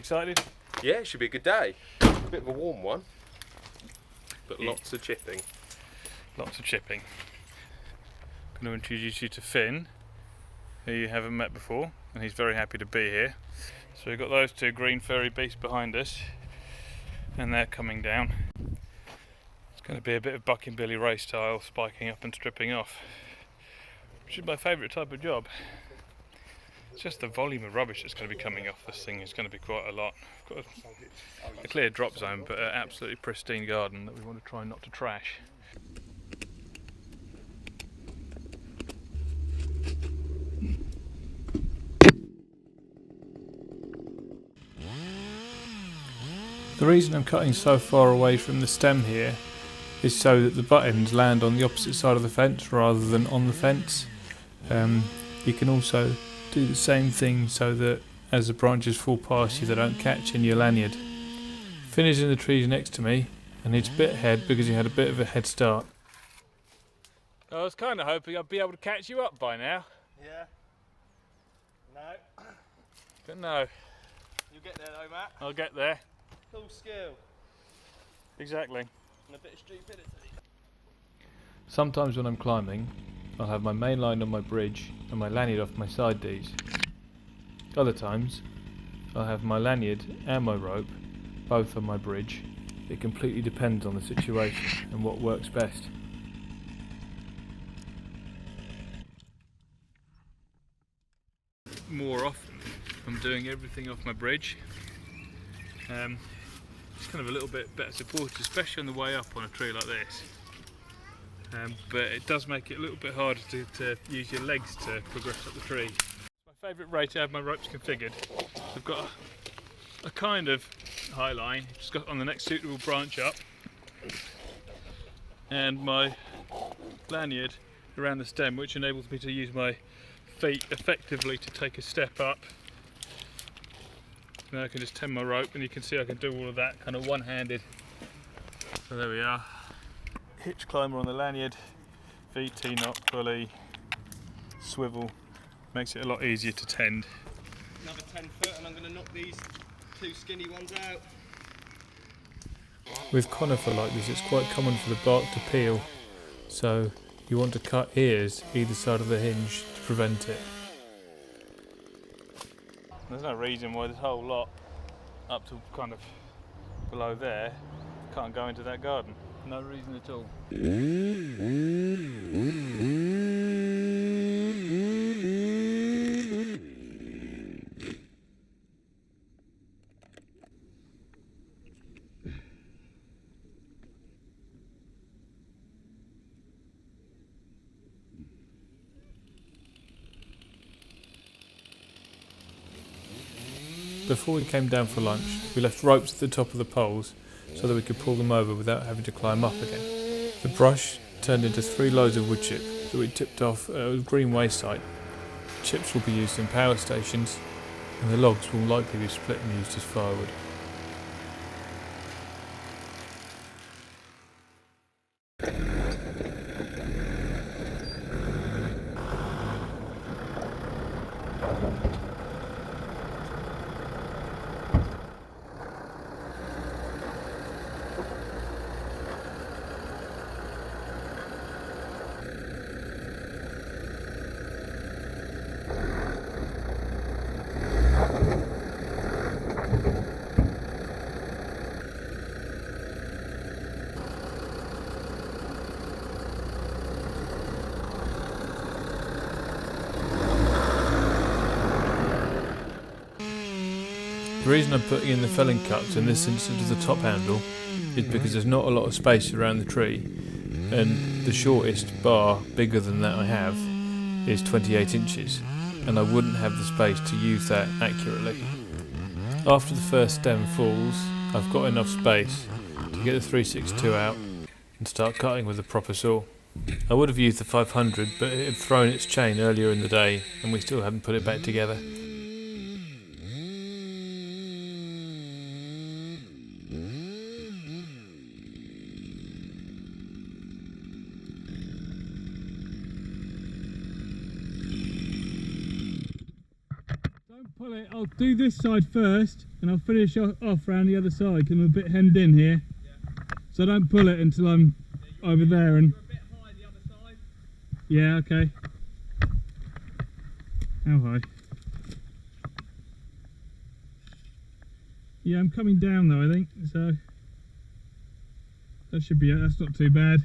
excited? Yeah, it should be a good day. A bit of a warm one, but lots of chipping. Lots of chipping. I'm going to introduce you to Finn, who you haven't met before, and he's very happy to be here. So we've got those two green furry beasts behind us, and they're coming down. It's going to be a bit of bucking Billy Ray style, spiking up and stripping off, which is my favourite type of job. It's just the volume of rubbish that's going to be coming off this thing is going to be quite a lot. We've got a clear drop zone, but an absolutely pristine garden that we want to try not to trash. The reason I'm cutting so far away from the stem here is so that the butt ends land on the opposite side of the fence rather than on the fence. You can also do the same thing so that as the branches fall past you they don't catch in your lanyard. Finn is in the trees next to me and he's a bit ahead because he had a bit of a head start. I was kind of hoping I'd be able to catch you up by now. Yeah. No. But no. You'll get there though, Matt. I'll get there. Full skill. Exactly. And a bit of stupidity. Sometimes when I'm climbing, I'll have my main line on my bridge and my lanyard off my side Ds. Other times, I'll have my lanyard and my rope both on my bridge. It completely depends on the situation and what works best. More often, I'm doing everything off my bridge. It's kind of a little bit better supported, especially on the way up on a tree like this. But it does make it a little bit harder to use your legs to progress up the tree. My favourite way to have my ropes configured, I've got a kind of high line, just got on the next suitable branch up, and my lanyard around the stem, which enables me to use my feet effectively to take a step up. Now I can just tend my rope, and you can see I can do all of that kind of one-handed. So there we are. Hitch climber on the lanyard, VT knot, pulley, swivel, makes it a lot easier to tend. Another 10 foot and I'm going to knock these two skinny ones out. With conifer like this, it's quite common for the bark to peel, so you want to cut ears either side of the hinge to prevent it. There's no reason why this whole lot up to kind of below there can't go into that garden. No reason at all. Before we came down for lunch, we left ropes at the top of the poles so that we could pull them over without having to climb up again. The brush turned into 3 loads of wood chip that we tipped off at a green waste site. Chips will be used in power stations and the logs will likely be split and used as firewood. The reason I'm putting in the felling cuts in this instance of the top handle is because there's not a lot of space around the tree, and the shortest bar bigger than that I have is 28 inches, and I wouldn't have the space to use that accurately. After the first stem falls, I've got enough space to get the 362 out and start cutting with a proper saw. I would have used the 500, but it had thrown its chain earlier in the day and we still hadn't put it back together. pull it, I'll do this side first and I'll finish off around the other side because I'm a bit hemmed in here. So I don't pull it until I'm over there and... You're a bit high the other side. Yeah, okay. How high? Yeah, I'm coming down though, I think, so that should be it, that's not too bad.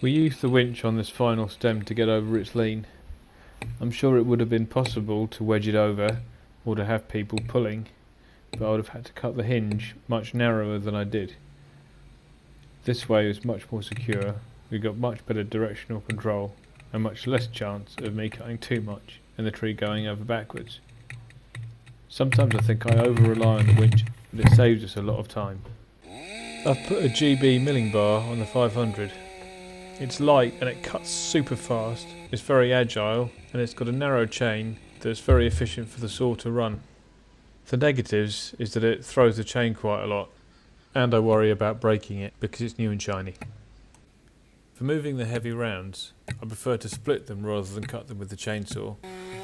We used the winch on this final stem to get over its lean. I'm sure it would have been possible to wedge it over or to have people pulling, but I would have had to cut the hinge much narrower than I did. This way is much more secure, we got much better directional control and much less chance of me cutting too much and the tree going over backwards. Sometimes I think I over-rely on the winch, but it saves us a lot of time. I've put a GB milling bar on the 500. It's light and it cuts super fast, it's very agile and it's got a narrow chain that's very efficient for the saw to run. The negatives is that it throws the chain quite a lot and I worry about breaking it because it's new and shiny. For moving the heavy rounds, I prefer to split them rather than cut them with the chainsaw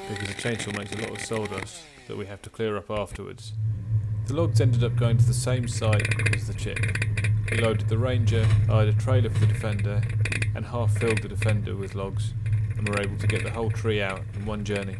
because the chainsaw makes a lot of sawdust that we have to clear up afterwards. The logs ended up going to the same site as the chip. We loaded the Ranger, I had a trailer for the Defender and half filled the Defender with logs and were able to get the whole tree out in one journey.